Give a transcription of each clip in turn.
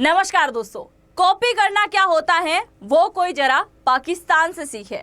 नमस्कार दोस्तों, कॉपी करना क्या होता है वो कोई जरा पाकिस्तान से सीखे।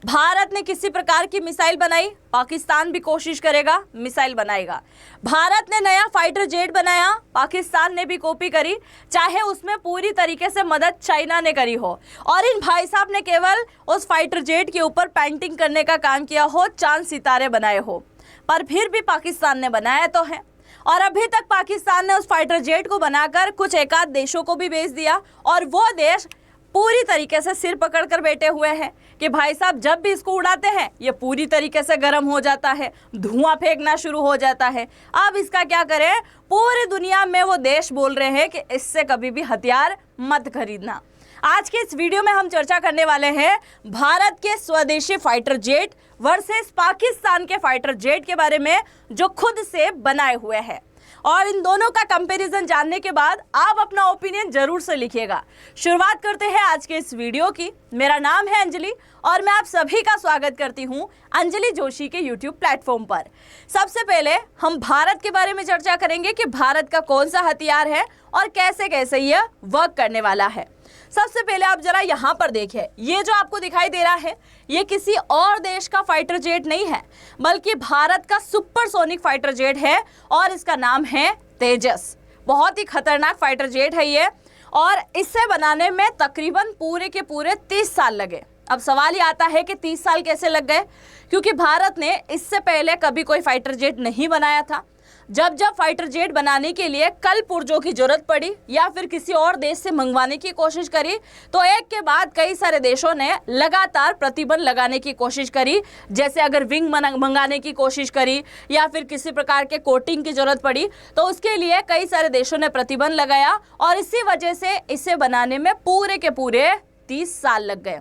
भारत ने किसी प्रकार की मिसाइल बनाई, पाकिस्तान भी कोशिश करेगा, मिसाइल बनाएगा। भारत ने नया फाइटर जेट बनाया, पाकिस्तान ने भी कॉपी करी, चाहे उसमें पूरी तरीके से मदद चाइना ने करी हो। और इन भाई साहब ने केवल उस फाइटर जेट के ऊपर पेंटिंग करने का काम किया हो, चांद सितारे बनाए हो, पर फिर भी पाकिस्तान ने बनाया तो है। और अभी तक पाकिस्तान ने उस फाइटर जेट को बनाकर कुछ एकाध देशों को भी बेच दिया, और वो देश पूरी तरीके से सिर पकड़कर बैठे हुए हैं कि भाई साहब जब भी इसको उड़ाते हैं ये पूरी तरीके से गर्म हो जाता है, धुआं फेंकना शुरू हो जाता है। अब इसका क्या करें? पूरी दुनिया में वो देश बोल रहे हैं कि इससे कभी भी हथियार मत खरीदना। आज के इस वीडियो में हम चर्चा करने वाले हैं भारत के स्वदेशी फाइटर जेट वर्सेस पाकिस्तान के फाइटर जेट के बारे में, जो खुद से बनाए हुए हैं। और इन दोनों का कंपैरिजन जानने के बाद आप अपना ओपिनियन जरूर से लिखिएगा। शुरुआत करते हैं आज के इस वीडियो की। मेरा नाम है अंजलि और मैं आप सभी का स्वागत करती हूं अंजलि जोशी के YouTube प्लेटफॉर्म पर। सबसे पहले हम भारत के बारे में चर्चा करेंगे कि भारत का कौन सा हथियार है और कैसे कैसे यह वर्क करने वाला है। सबसे पहले आप जरा यहाँ पर देखें, ये जो आपको दिखाई दे रहा है ये किसी और देश का फाइटर जेट नहीं है, बल्कि भारत का सुपरसोनिक फाइटर जेट है और इसका नाम है तेजस। बहुत ही खतरनाक फाइटर जेट है ये, और इसे बनाने में तकरीबन पूरे के पूरे 30 साल लगे। अब सवाल ये आता है कि 30 साल कैसे लग गए, क्योंकि भारत ने इससे पहले कभी कोई फाइटर जेट नहीं बनाया था। जब फाइटर जेट बनाने के लिए कल पुर्जों की जरूरत पड़ी या फिर किसी और देश से मंगवाने की कोशिश करी, तो एक के बाद कई सारे देशों ने लगातार प्रतिबंध लगाने की कोशिश करी। जैसे अगर विंग मंगाने की कोशिश करी या फिर किसी प्रकार के कोटिंग की जरूरत पड़ी, तो उसके लिए कई सारे देशों ने प्रतिबंध लगाया, और इसी वजह से इसे बनाने में पूरे के पूरे 30 साल लग गए।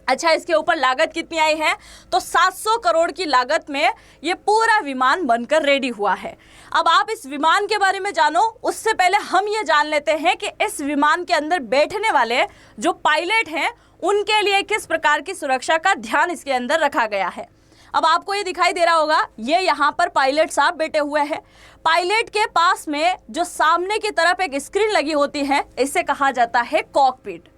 अच्छा, इसके ऊपर लागत कितनी आई है? तो 700 करोड़ की लागत में ये पूरा विमान बनकर रेडी हुआ है। अब आप इस विमान के बारे में जानो, उससे पहले हम ये जान लेते हैं कि इस विमान के अंदर बैठने वाले जो पायलट हैं उनके लिए किस प्रकार की सुरक्षा का ध्यान इसके अंदर रखा गया है। अब आपको ये दिखाई दे रहा होगा, ये यहाँ पर पायलट साहब बैठे हुए हैं। पायलट के पास में जो सामने की तरफ एक स्क्रीन लगी होती है, इसे कहा जाता है कॉकपिट।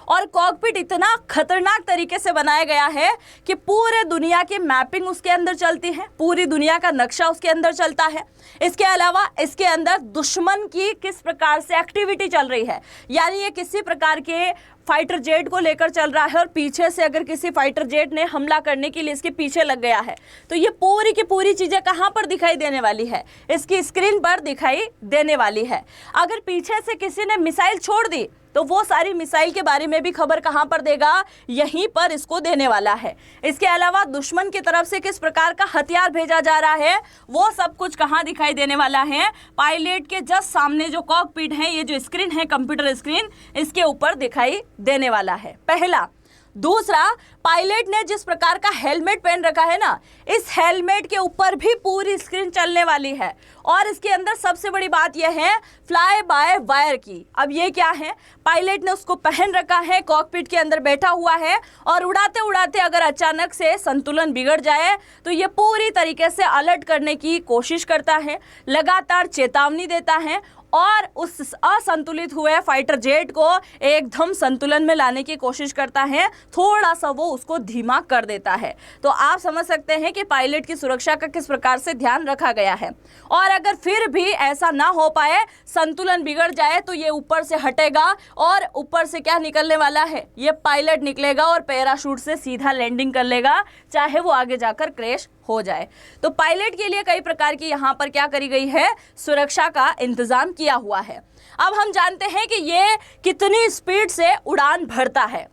और कॉकपिट इतना खतरनाक तरीके से बनाया गया है कि पूरे दुनिया की मैपिंग उसके अंदर चलती है, पूरी दुनिया का नक्शा उसके अंदर चलता है। इसके अलावा इसके अंदर दुश्मन की किस प्रकार से एक्टिविटी चल रही है, यानी ये किसी प्रकार के फाइटर जेट को लेकर चल रहा है और पीछे से अगर किसी फाइटर जेट ने हमला करने के लिए इसके पीछे लग गया है, तो ये पूरी की पूरी चीजें कहाँ पर दिखाई देने वाली है? इसकी स्क्रीन पर दिखाई देने वाली है। अगर पीछे से किसी ने मिसाइल छोड़ दी तो वो सारी मिसाइल के बारे में भी खबर कहाँ पर देगा? यहीं पर इसको देने वाला है। इसके अलावा दुश्मन की तरफ से किस प्रकार का हथियार भेजा जा रहा है, वो सब कुछ कहाँ दिखाई देने वाला है? पायलट के जस्ट सामने जो कॉकपिट है, ये जो स्क्रीन है, कंप्यूटर स्क्रीन, इसके ऊपर दिखाई देने वाला है। पहला। दूसरा, पायलट ने जिस प्रकार का हेलमेट पहन रखा है ना, इस हेलमेट के ऊपर भी पूरी स्क्रीन चलने वाली है। और इसके अंदर सबसे बड़ी बात यह है फ्लाई बाय वायर की। अब ये क्या है? पायलट ने उसको पहन रखा है, कॉकपिट के अंदर बैठा हुआ है, और उड़ाते उड़ाते अगर अचानक से संतुलन बिगड़ जाए तो ये पूरी तरीके से अलर्ट करने की कोशिश करता है, लगातार चेतावनी देता है, और उस असंतुलित हुए फाइटर जेट को एकदम संतुलन में लाने की कोशिश करता है, थोड़ा सा वो उसको धीमा कर देता है। तो आप समझ सकते हैं कि पायलट की सुरक्षा का किस प्रकार से ध्यान रखा गया है। और अगर फिर भी ऐसा ना हो पाए, संतुलन बिगड़ जाए, तो ये ऊपर से हटेगा, और ऊपर से क्या निकलने वाला है? ये पायलट निकलेगा और पैराशूट से सीधा लैंडिंग कर लेगा, चाहे वो आगे जाकर क्रैश हो जाए। तो पायलट के लिए कई प्रकार की यहाँ पर क्या करी गई है? सुरक्षा का इंतजाम किया हुआ है। अब हम जानते हैं कि ये कितनी स्पीड से उड़ान भरता है।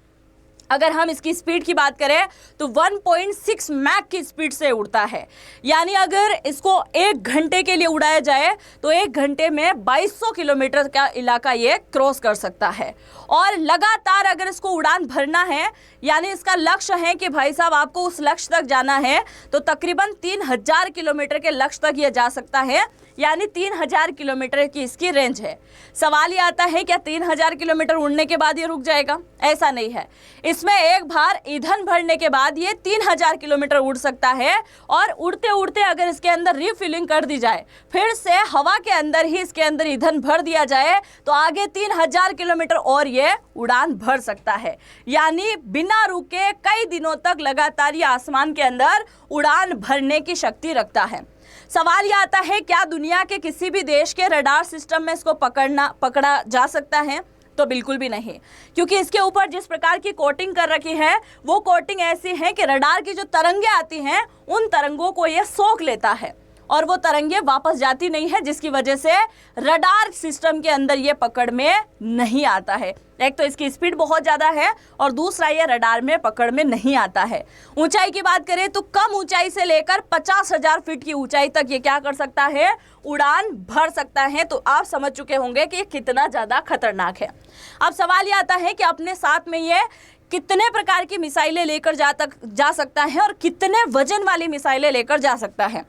अगर हम इसकी स्पीड की बात करें तो 1.6 मैक की स्पीड से उड़ता है, यानी अगर इसको 1 घंटे के लिए उड़ाया जाए तो 1 घंटे में 2200 किलोमीटर का इलाका ये क्रॉस कर सकता है। और लगातार अगर इसको उड़ान भरना है, यानी इसका लक्ष्य है कि भाई साहब आपको उस लक्ष्य तक जाना है, तो तकरीबन 3000 किलोमीटर के लक्ष्य तक ये जा सकता है। यानी 3000 किलोमीटर की इसकी रेंज है। सवाल ये आता है क्या 3000 किलोमीटर उड़ने के बाद ये रुक जाएगा? ऐसा नहीं है। इसमें एक बार ईंधन भरने के बाद ये 3000 किलोमीटर उड़ सकता है और उड़ते उड़ते अगर इसके अंदर रिफिलिंग कर दी जाए, फिर से हवा के अंदर ही इसके अंदर ईंधन भर दिया जाए, तो आगे 3000 किलोमीटर और ये उड़ान भर सकता है। यानी बिना रुके कई दिनों तक लगातार ये आसमान के अंदर उड़ान भरने की शक्ति रखता है। सवाल यह आता है क्या दुनिया के किसी भी देश के रडार सिस्टम में इसको पकड़ा जा सकता है? तो बिल्कुल भी नहीं, क्योंकि इसके ऊपर जिस प्रकार की कोटिंग कर रखी है वो कोटिंग ऐसी है कि रडार की जो तरंगें आती हैं उन तरंगों को ये सोख लेता है और वो तरंगें वापस जाती नहीं है, जिसकी वजह से रडार सिस्टम के अंदर ये पकड़ में नहीं आता है। एक तो इसकी स्पीड बहुत ज़्यादा है और दूसरा ये रडार में पकड़ में नहीं आता है। ऊंचाई की बात करें तो कम ऊंचाई से लेकर 50,000 फीट की ऊंचाई तक ये क्या कर सकता है? उड़ान भर सकता है। तो आप समझ चुके होंगे कि ये कितना ज़्यादा खतरनाक है। अब सवाल ये आता है कि अपने साथ में ये कितने प्रकार की मिसाइलें लेकर जा सकता है और कितने वजन वाली मिसाइलें लेकर जा सकता है?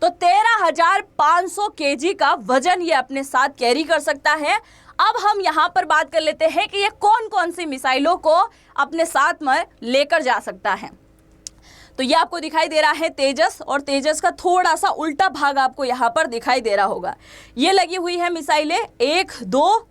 तो 13,500 केजी का वजन ये अपने साथ कैरी कर सकता है। अब हम यहाँ पर बात कर लेते हैं कि ये कौन कौन सी मिसाइलों को अपने साथ में लेकर जा सकता है। तो ये आपको दिखाई दे रहा है तेजस, और तेजस का थोड़ा सा उल्टा भाग आपको यहाँ पर दिखाई दे रहा होगा। ये लगी हुई है मिसाइलें 1, 2,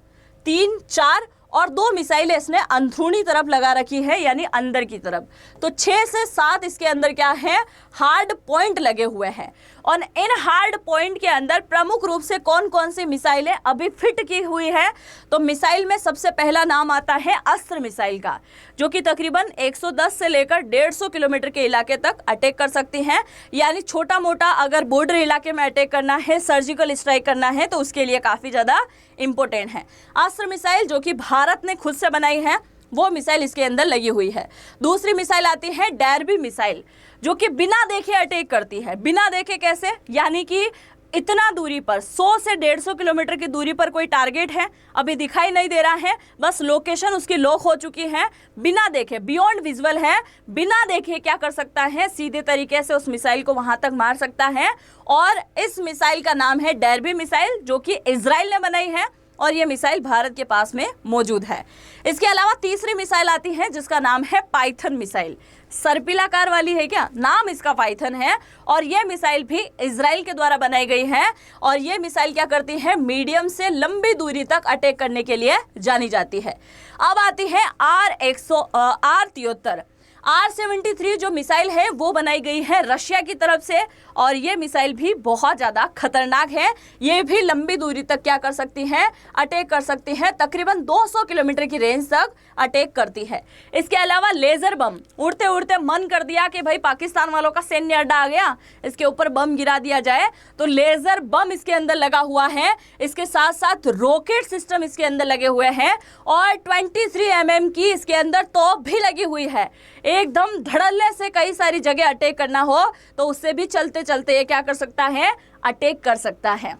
3, 4 और 2 मिसाइलें इसने अंदरूनी तरफ लगा रखी है, यानी अंदर की तरफ। तो 6 से 7 इसके अंदर क्या है? हार्ड पॉइंट लगे हुए हैं। और इन हार्ड पॉइंट के अंदर प्रमुख रूप से कौन कौन सी मिसाइलें अभी फिट की हुई है? तो मिसाइल में सबसे पहला नाम आता है अस्त्र मिसाइल का, जो कि तकरीबन 110 से लेकर 150 किलोमीटर के इलाके तक अटैक कर सकती हैं। यानी छोटा मोटा अगर बॉर्डर इलाके में अटैक करना है, सर्जिकल स्ट्राइक करना है, तो उसके लिए काफ़ी ज़्यादा इंपॉर्टेंट है। अस्त्र मिसाइल जो कि भारत ने खुद से बनाई है, वो मिसाइल इसके अंदर लगी हुई है। दूसरी मिसाइल आती है डैरबी मिसाइल, जो कि बिना देखे अटैक करती है। बिना देखे कैसे? यानी कि इतना दूरी पर 100 से 150 किलोमीटर की दूरी पर कोई टारगेट है, अभी दिखाई नहीं दे रहा है, बस लोकेशन उसकी लॉक हो चुकी है, बिना देखे, बियॉन्ड विजुअल है, बिना देखे क्या कर सकता है? सीधे तरीके से उस मिसाइल को वहां तक मार सकता है। और इस मिसाइल का नाम है डैरबी मिसाइल, जो कि इजराइल ने बनाई है और ये मिसाइल भारत के पास में मौजूद है। इसके अलावा तीसरी मिसाइल आती है जिसका नाम है पाइथन मिसाइल। सर्पिलाकार वाली है क्या? नाम इसका पाइथन है। और ये मिसाइल भी इजराइल के द्वारा बनाई गई है। और ये मिसाइल क्या करती है? मीडियम से लंबी दूरी तक अटैक करने के लिए जानी जाती है। अब आती है R-73। R-73 जो मिसाइल है वो बनाई गई है रशिया की तरफ से, और ये मिसाइल भी बहुत ज़्यादा खतरनाक है। ये भी लंबी दूरी तक क्या कर सकती है? अटैक कर सकती है। तकरीबन 200 किलोमीटर की रेंज तक अटैक करती है। इसके अलावा लेज़र बम, उड़ते उड़ते मन कर दिया कि भाई पाकिस्तान वालों का सैन्य अड्डा आ गया, इसके ऊपर बम गिरा दिया जाए, तो लेज़र बम इसके अंदर लगा हुआ है। इसके साथ साथ रॉकेट सिस्टम इसके अंदर लगे हुए हैं और 23 mm की इसके अंदर तोप भी लगी हुई है। एकदम धड़ल्ले से कई सारी जगह अटैक करना हो तो उससे भी चलते चलते ये क्या कर सकता है? अटैक कर सकता है।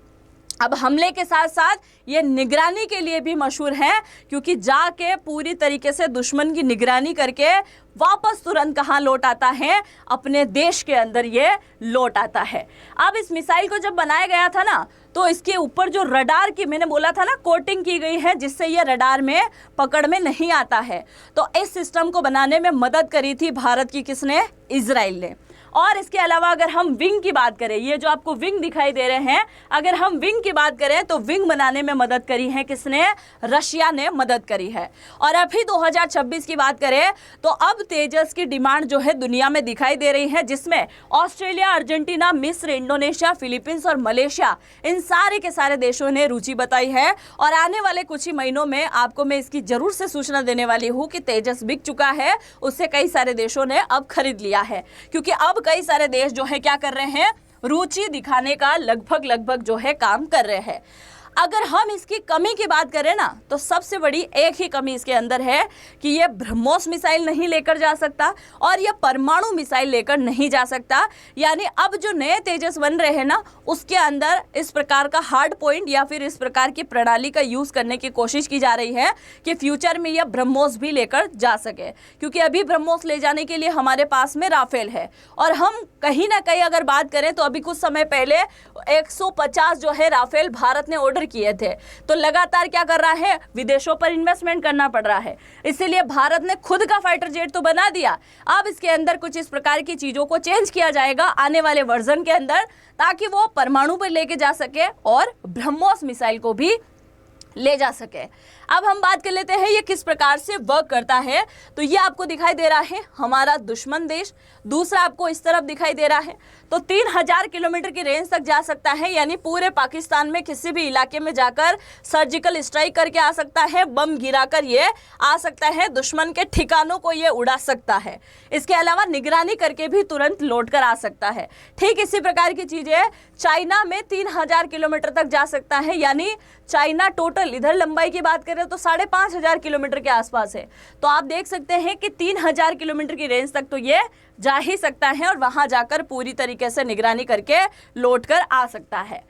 अब हमले के साथ साथ ये निगरानी के लिए भी मशहूर है, क्योंकि जाके पूरी तरीके से दुश्मन की निगरानी करके वापस तुरंत कहाँ लौट आता है? अपने देश के अंदर ये लौट आता है। अब इस मिसाइल को जब बनाया गया था ना, तो इसके ऊपर जो रडार की, मैंने बोला था ना, कोटिंग की गई है जिससे ये रडार में पकड़ में नहीं आता है। तो इस सिस्टम को बनाने में मदद करी थी भारत की किसने? इजराइल ने। और इसके अलावा अगर हम विंग की बात करें, ये जो आपको विंग दिखाई दे रहे हैं, अगर हम विंग की बात करें तो विंग बनाने में मदद करी है किसने? रशिया ने मदद करी है। और अभी 2026 की बात करें तो अब तेजस की डिमांड जो है दुनिया में दिखाई दे रही है, जिसमें ऑस्ट्रेलिया, अर्जेंटीना, मिस्र, इंडोनेशिया, फिलीपींस और मलेशिया, इन सारे के सारे देशों ने रुचि बताई है। और आने वाले कुछ ही महीनों में आपको मैं इसकी जरूर से सूचना देने वाली हूँ कि तेजस बिक चुका है, उससे कई सारे देशों ने अब खरीद लिया है, क्योंकि अब कई सारे देश जो है क्या कर रहे हैं? रुचि दिखाने का लगभग जो है काम कर रहे हैं। अगर हम इसकी कमी की बात करें ना, तो सबसे बड़ी एक ही कमी इसके अंदर है कि ये ब्रह्मोस मिसाइल नहीं लेकर जा सकता और ये परमाणु मिसाइल लेकर नहीं जा सकता। यानी अब जो नए तेजस बन रहे हैं ना, उसके अंदर इस प्रकार का हार्ड पॉइंट या फिर इस प्रकार की प्रणाली का यूज करने की कोशिश की जा रही है कि फ्यूचर में यह ब्रह्मोस भी लेकर जा सके, क्योंकि अभी ब्रह्मोस ले जाने के लिए हमारे पास में राफेल है। और हम कहीं ना कहीं अगर बात करें तो अभी कुछ समय पहले 150 जो है राफेल भारत ने ऑर्डर किए थे। तो लगातार क्या कर रहा है, विदेशों पर इन्वेस्टमेंट करना पड़ रहा है, इसीलिए भारत ने खुद का फाइटर जेट तो बना दिया। अब इसके अंदर कुछ इस प्रकार की चीजों को चेंज किया जाएगा आने वाले वर्जन के अंदर, ताकि वो परमाणु पर लेके जा सके और ब्रह्मोस मिसाइल को भी ले जा सके। अब हम बात कर लेते हैं ये किस प्रकार से वर्क करता है। तो ये आपको दिखाई दे रहा है हमारा दुश्मन देश, दूसरा आपको इस तरफ दिखाई दे रहा है। तो 3000 किलोमीटर की रेंज तक जा सकता है, यानी पूरे पाकिस्तान में किसी भी इलाके में जाकर सर्जिकल स्ट्राइक करके आ सकता है, बम गिराकर ये आ सकता है, दुश्मन के ठिकानों को ये उड़ा सकता है। इसके अलावा निगरानी करके भी तुरंत लौट कर आ सकता है। ठीक इसी प्रकार की चीजें चाइना में 3000 किलोमीटर तक जा सकता है, यानी चाइना टोटल इधर लंबाई की बात करें तो 5500 किलोमीटर के आसपास है। तो आप देख सकते हैं कि 3000 किलोमीटर की रेंज तक तो ये जा ही सकता है और वहां जाकर पूरी तरीके से निगरानी करके लौट कर आ सकता है।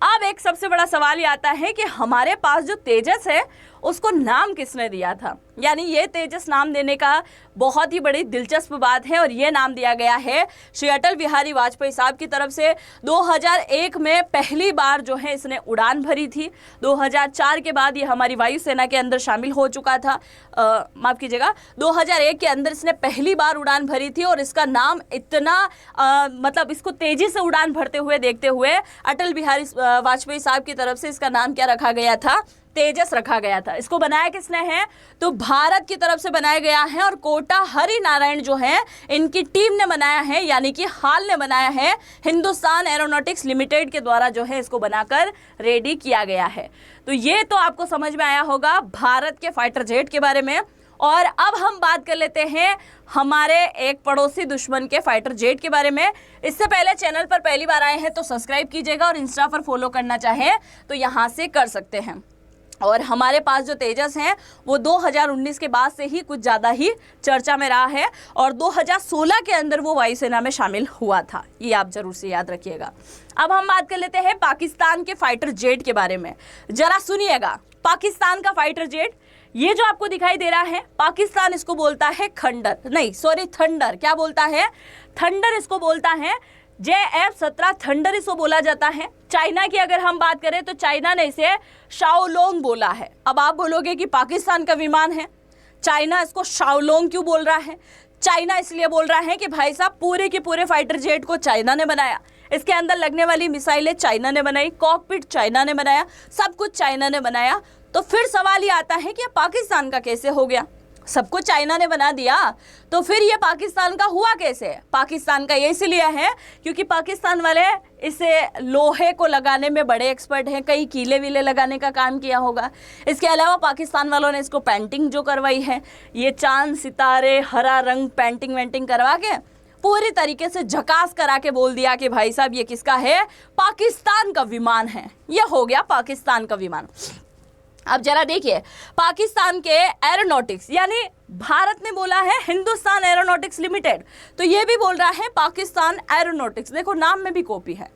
अब एक सबसे बड़ा सवाल ये आता है कि हमारे पास जो तेजस है उसको नाम किसने दिया था। यानी ये तेजस नाम देने का बहुत ही बड़ी दिलचस्प बात है, और ये नाम दिया गया है श्री अटल बिहारी वाजपेयी साहब की तरफ से। 2001 में पहली बार जो है इसने उड़ान भरी थी। 2004 के बाद ये हमारी वायुसेना के अंदर शामिल हो चुका था, माफ़ कीजिएगा 2001 के अंदर इसने पहली बार उड़ान भरी थी। और इसका नाम इतना मतलब इसको तेजी से उड़ान भरते हुए देखते हुए अटल बिहारी वाजपेयी साहब की तरफ से इसका नाम क्या रखा गया था, तेजस रखा गया था। इसको बनाया किसने है, तो भारत की तरफ से बनाया गया है, और कोटा हरि नारायण जो है इनकी टीम ने बनाया है, यानी कि हाल ने बनाया है। हिंदुस्तान एरोनॉटिक्स लिमिटेड के द्वारा जो है इसको बनाकर रेडी किया गया है। तो ये तो आपको समझ में आया होगा भारत के फाइटर जेट के बारे में। और अब हम बात कर लेते हैं हमारे एक पड़ोसी दुश्मन के फाइटर जेट के बारे में। इससे पहले चैनल पर पहली बार आए हैं तो सब्सक्राइब कीजिएगा, और इंस्टा पर फॉलो करना चाहें तो यहाँ से कर सकते हैं। और हमारे पास जो तेजस हैं वो 2019 के बाद से ही कुछ ज़्यादा ही चर्चा में रहा है, और 2016 के अंदर वो वायुसेना में शामिल हुआ था, ये आप जरूर से याद रखिएगा। अब हम बात कर लेते हैं पाकिस्तान के फाइटर जेट के बारे में। जरा सुनिएगा, पाकिस्तान का फाइटर जेट ये जो आपको दिखाई दे रहा है, पाकिस्तान इसको बोलता है खंडर, नहीं सॉरी थंडर। क्या बोलता है, थंडर इसको बोलता है। JF-17 थंडर इसको बोला जाता है। चाइना की अगर हम बात करें तो चाइना ने इसे शाओलोंग बोला है। अब आप बोलोगे कि पाकिस्तान का विमान है, चाइना इसको शाओलोंग क्यों बोल रहा है। चाइना इसलिए बोल रहा है कि भाई साहब पूरे के पूरे फाइटर जेट को चाइना ने बनाया, इसके अंदर लगने वाली मिसाइलें चाइना ने बनाई, कॉकपिट चाइना ने बनाया, सब कुछ चाइना ने बनाया। तो फिर सवाल ये आता है कि पाकिस्तान का कैसे हो गया, सब कुछ चाइना ने बना दिया, तो फिर ये पाकिस्तान का हुआ कैसे। पाकिस्तान का ये इसलिए है क्योंकि पाकिस्तान वाले इसे लोहे को लगाने में बड़े एक्सपर्ट हैं, कई कीले वीले लगाने का काम किया होगा। इसके अलावा पाकिस्तान वालों ने इसको पेंटिंग जो करवाई है, ये चांद सितारे हरा रंग पेंटिंग वेंटिंग करवा के पूरी तरीके से झकास करा के बोल दिया कि भाई साहब ये किसका है, पाकिस्तान का विमान है। ये हो गया पाकिस्तान का विमान। अब जरा देखिए, पाकिस्तान के एरोनॉटिक्स, यानी भारत ने बोला है हिंदुस्तान एरोनॉटिक्स लिमिटेड, तो ये भी बोल रहा है पाकिस्तान एरोनॉटिक्स। देखो नाम में भी कॉपी है।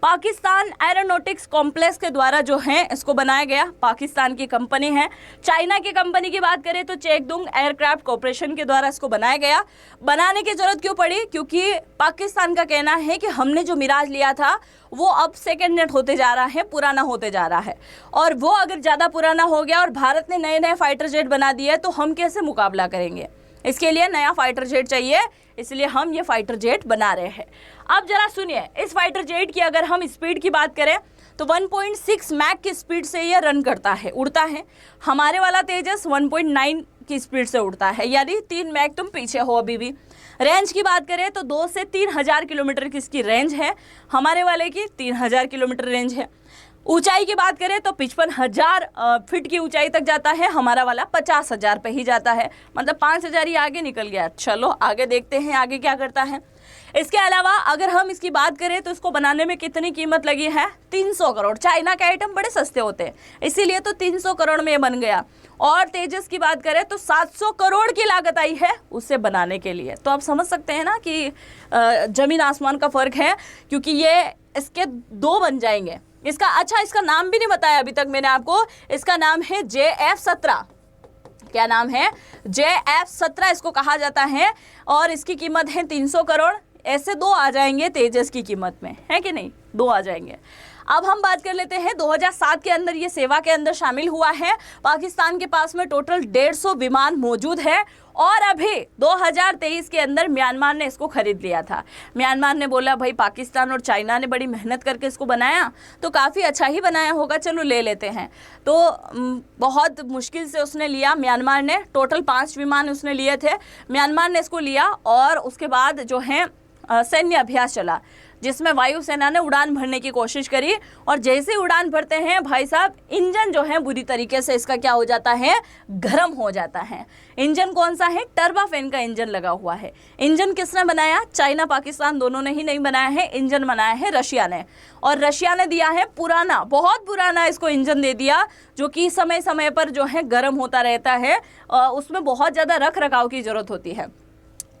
पाकिस्तान एरोनॉटिक्स कॉम्प्लेक्स के द्वारा जो है इसको बनाया गया, पाकिस्तान की कंपनी है। चाइना की कंपनी की बात करें तो चेगडुंग एयरक्राफ्ट कॉर्पोरेशन के द्वारा इसको बनाया गया। बनाने की जरूरत क्यों पड़ी, क्योंकि पाकिस्तान का कहना है कि हमने जो मिराज लिया था वो अब सेकेंड नेट होते जा रहा है, पुराना होते जा रहा है, और वो अगर ज़्यादा पुराना हो गया और भारत ने नए नए फाइटर जेट बना दिए तो हम कैसे मुकाबला करेंगे। इसके लिए नया फाइटर जेट चाहिए, इसलिए हम ये फाइटर जेट बना रहे हैं। अब जरा सुनिए, इस फाइटर जेट की अगर हम स्पीड की बात करें तो 1.6 मैक की स्पीड से ये रन करता है, उड़ता है। हमारे वाला तेजस 1.9 की स्पीड से उड़ता है, यानी 3 मैक तुम पीछे हो अभी भी। रेंज की बात करें तो 2 से 3000 किलोमीटर की इसकी रेंज है, हमारे वाले की 3000 किलोमीटर रेंज है। ऊंचाई की बात करें तो 55,000 फीट की ऊंचाई तक जाता है, हमारा वाला 50,000 पे ही जाता है, मतलब 5,000 ही आगे निकल गया। चलो आगे देखते हैं आगे क्या करता है। इसके अलावा अगर हम इसकी बात करें तो इसको बनाने में कितनी कीमत लगी है? 300 करोड़। चाइना के आइटम बड़े सस्ते होते हैं, इसीलिए तो 300 करोड़ में ये बन गया। और तेजस की बात करें तो 700 करोड़ की लागत आई है उसे बनाने के लिए। तो आप समझ सकते हैं ना कि जमीन आसमान का फर्क है, क्योंकि ये इसके 2 बन जाएंगे। इसका नाम भी नहीं बताया अभी तक मैंने आपको। इसका नाम है JF-17। क्या नाम है? JF-17 इसको कहा जाता है, और इसकी कीमत है 300 करोड़। ऐसे 2 आ जाएंगे तेजस की कीमत में, है कि नहीं? 2 आ जाएंगे। अब हम बात कर लेते हैं 2007 के अंदर ये सेवा के अंदर शामिल हुआ है। पाकिस्तान के पास में टोटल 150 विमान मौजूद है, और अभी 2023 के अंदर म्यांमार ने इसको खरीद लिया था। म्यांमार ने बोला भाई पाकिस्तान और चाइना ने बड़ी मेहनत करके इसको बनाया, तो काफ़ी अच्छा ही बनाया होगा, चलो ले लेते हैं। तो बहुत मुश्किल से उसने लिया म्यांमार ने। टोटल 5 विमान उसने लिए थे, म्यांमार ने इसको लिया। और उसके बाद जो है सैन्य अभ्यास चला, जिसमें वायुसेना ने उड़ान भरने की कोशिश करी। और जैसे ही उड़ान भरते हैं भाई साहब, इंजन जो है बुरी तरीके से इसका क्या हो जाता है? गर्म हो जाता है। इंजन कौन सा है? टर्बाफेन का इंजन लगा हुआ है। इंजन किसने बनाया? चाइना पाकिस्तान दोनों ने ही नहीं बनाया है, इंजन बनाया है रशिया ने। और रशिया ने दिया है पुराना, बहुत पुराना इसको इंजन दे दिया, जो कि समय समय पर जो है गर्म होता रहता है, उसमें बहुत ज़्यादा रख रखाव की ज़रूरत होती है।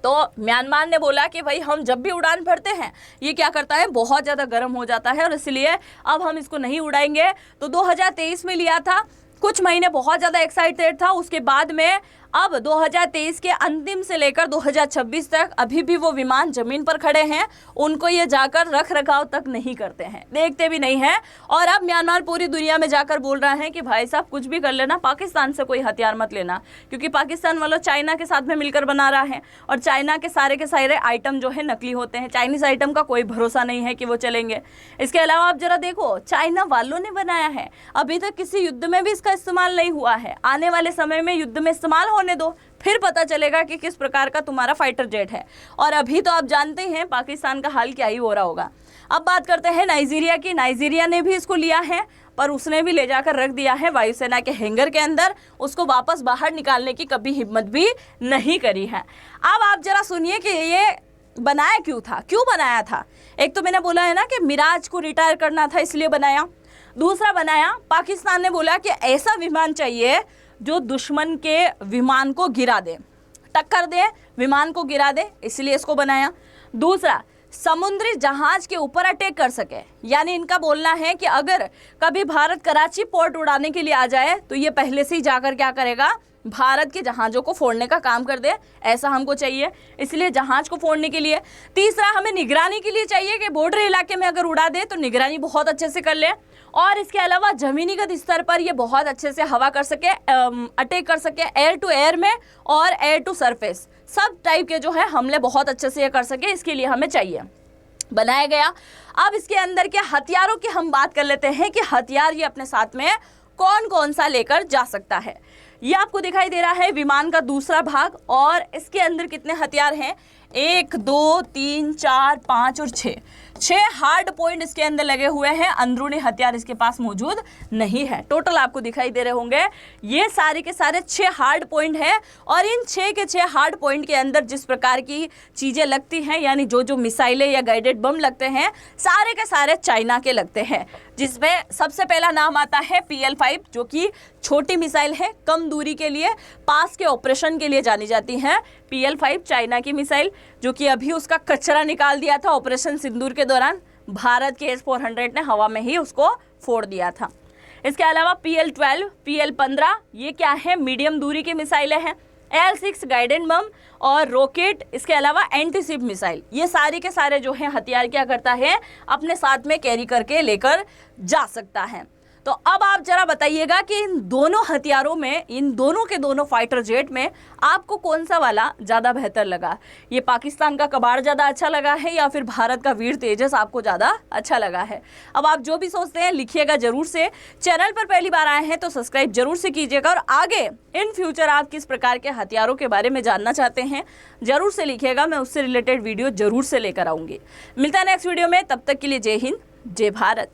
तो म्यांमार ने बोला कि भाई हम जब भी उड़ान भरते हैं ये क्या करता है? बहुत ज़्यादा गर्म हो जाता है, और इसलिए अब हम इसको नहीं उड़ाएंगे। तो 2023 में लिया था, कुछ महीने बहुत ज़्यादा एक्साइटेड था। उसके बाद में अब 2023 के अंतिम से लेकर 2026 तक अभी भी वो विमान ज़मीन पर खड़े हैं, उनको ये जाकर रख रखाव तक नहीं करते हैं, देखते भी नहीं हैं। और अब म्यांमार पूरी दुनिया में जाकर बोल रहा है कि भाई साहब कुछ भी कर लेना, पाकिस्तान से कोई हथियार मत लेना, क्योंकि पाकिस्तान वालों चाइना के साथ में मिलकर बना रहा है, और चाइना के सारे आइटम जो है नकली होते हैं। चाइनीज़ आइटम का कोई भरोसा नहीं है कि वो चलेंगे। इसके अलावा आप जरा देखो, चाइना वालों ने बनाया है, अभी तक किसी युद्ध में भी इसका इस्तेमाल नहीं हुआ है। आने वाले समय में युद्ध में इस्तेमाल होने दो, फिर पता चलेगा कि किस प्रकार का तुम्हारा फाइटर जेट है। और अभी तो आप जानते हैं पाकिस्तान का हाल क्या ही हो रहा होगा। अब बात करते हैं नाइजीरिया की। नाइजीरिया ने भी इसको लिया है, पर उसने भी ले जाकर रख दिया है वायुसेना के हैंगर के अंदर, उसको वापस बाहर निकालने की कभी हिम्मत भी नहीं करी है। अब आप जरा सुनिए कि ये बनाया क्यों था, क्यों बनाया था। एक तो मैंने बोला है ना कि मिराज को रिटायर करना था, इसलिए बनाया। दूसरा बनाया, पाकिस्तान ने बोला कि ऐसा विमान चाहिए जो दुश्मन के विमान को गिरा दे, टक्कर दे, विमान को गिरा दे, इसलिए इसको बनाया। दूसरा, समुद्री जहाज के ऊपर अटैक कर सके, यानी इनका बोलना है कि अगर कभी भारत कराची पोर्ट उड़ाने के लिए आ जाए तो ये पहले से ही जाकर क्या करेगा? भारत के जहाज़ों को फोड़ने का काम कर दे, ऐसा हमको चाहिए, इसलिए जहाज़ को फोड़ने के लिए। तीसरा, हमें निगरानी के लिए चाहिए कि बॉर्डर इलाके में अगर उड़ा दे तो निगरानी बहुत अच्छे से कर ले। और इसके अलावा ज़मीनीगत स्तर पर ये बहुत अच्छे से हवा कर सके, अटैक कर सके, एयर टू एयर में और एयर टू सरफेस, सब टाइप के जो है हमले बहुत अच्छे से ये कर सके, इसके लिए हमें चाहिए, बनाया गया। अब इसके अंदर के हथियारों की हम बात कर लेते हैं कि हथियार ये अपने साथ में कौन कौन सा लेकर जा सकता है। ये आपको दिखाई दे रहा है विमान का दूसरा भाग, और इसके अंदर कितने हथियार हैं? 1 2 3 4 5 और 6 हार्ड पॉइंट इसके अंदर लगे हुए हैं। अंदरूनी हथियार इसके पास मौजूद नहीं है। टोटल आपको दिखाई दे रहे होंगे ये सारे के सारे 6 हार्ड पॉइंट है, और इन 6 के 6 हार्ड पॉइंट के अंदर जिस प्रकार की चीज़ें लगती हैं, यानी जो मिसाइलें या गाइडेड बम लगते हैं, सारे के सारे चाइना के लगते हैं। जिसमें सबसे पहला नाम आता है PL-5, जो कि छोटी मिसाइल है, कम दूरी के लिए, पास के ऑपरेशन के लिए जानी जाती है। PL-5 चाइना की मिसाइल, जो कि अभी उसका कचरा निकाल दिया था ऑपरेशन सिंदूर के दौरान, भारत के S-400 ने हवा में ही उसको फोड़ दिया था। इसके अलावा PL-12, PL-15 ये क्या है? मीडियम दूरी की मिसाइलें हैं। L-6 गाइडेड बम और रॉकेट, इसके अलावा एंटीशिप मिसाइल, ये सारे के सारे जो है हथियार क्या करता है? अपने साथ में कैरी करके लेकर जा सकता है। तो अब आप जरा बताइएगा कि इन दोनों हथियारों में, इन दोनों के दोनों फाइटर जेट में आपको कौन सा वाला ज़्यादा बेहतर लगा? ये पाकिस्तान का कबाड़ ज़्यादा अच्छा लगा है या फिर भारत का वीर तेजस आपको ज़्यादा अच्छा लगा है? अब आप जो भी सोचते हैं लिखिएगा जरूर से। चैनल पर पहली बार आए हैं तो सब्सक्राइब जरूर से कीजिएगा, और आगे इन फ्यूचर आप किस प्रकार के हथियारों के बारे में जानना चाहते हैं जरूर से लिखिएगा, मैं उससे रिलेटेड वीडियो जरूर से लेकर आऊँगी। मिलता है नेक्स्ट वीडियो में, तब तक के लिए जय हिंद, जय भारत।